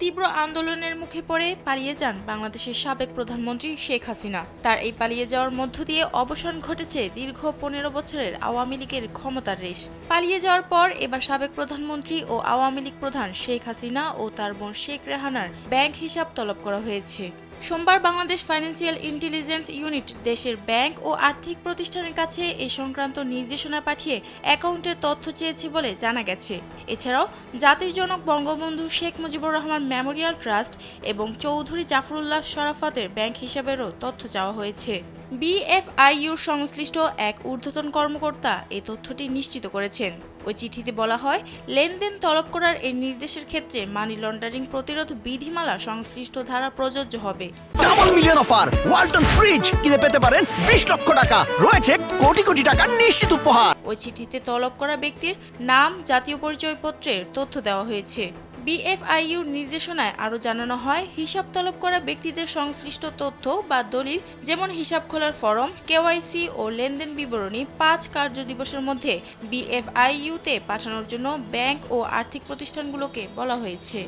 তীব্র আন্দোলনের মুখে পড়ে পালিয়ে যান বাংলাদেশের সাবেক প্রধানমন্ত্রী শেখ হাসিনা। তার এই পালিয়ে যাওয়ার মধ্য দিয়ে অবসান ঘটেছে দীর্ঘ ১৫ বছরের আওয়ামী লীগের ক্ষমতার রেশ। পালিয়ে যাওয়ার পর এবার সাবেক প্রধানমন্ত্রী ও আওয়ামী লীগ প্রধান শেখ হাসিনা ও তার বোন শেখ রেহানার ব্যাংক হিসাব তলব করা হয়েছে। সোমবার বাংলাদেশ ফাইন্যান্সিয়াল ইন্টেলিজেন্স ইউনিট দেশের ব্যাংক ও আর্থিক প্রতিষ্ঠানের কাছে এই সংক্রান্ত নির্দেশনা পাঠিয়ে অ্যাকাউন্টের তথ্য চেয়েছে বলে জানা গেছে। এছাড়াও জাতির জনক বঙ্গবন্ধু শেখ মুজিবুর রহমান মেমোরিয়াল ট্রাস্ট এবং চৌধুরী জাফরুল্লাহ শরাফতের ব্যাংক হিসাবেরও তথ্য চাওয়া হয়েছে। বিএফআইইউর সংশ্লিষ্ট এক ঊর্ধ্বতন কর্মকর্তা এই তথ্যটি নিশ্চিত করেছেন। ওই চিঠিতে বলা হয়, লেনদেন তলব করার এই নির্দেশের ক্ষেত্রে মানি লন্ডারিং প্রতিরোধ বিধিমালা সংশ্লিষ্ট ধারা প্রযোজ্য হবে। Double million offer Walton fridge কিনে পেতে পারেন ২০ লক্ষ টাকা, রয়েছে কোটি কোটি টাকার নিশ্চিত উপহার। ওই চিঠিতে তলব করা ব্যক্তির নাম, জাতীয় পরিচয়পত্রের তথ্য দেওয়া হয়েছে। বিএফআইইউর নির্দেশনায় আরও জানানো হয়, হিসাব তলব করা ব্যক্তিদের সংশ্লিষ্ট তথ্য বা দলিল যেমন হিসাব খোলার ফরম, কেওয়াইসি ও লেনদেন বিবরণী ৫ কার্যদিবসের মধ্যে বিএফআইইউতে পাঠানোর জন্য ব্যাংক ও আর্থিক প্রতিষ্ঠানগুলোকে বলা হয়েছে।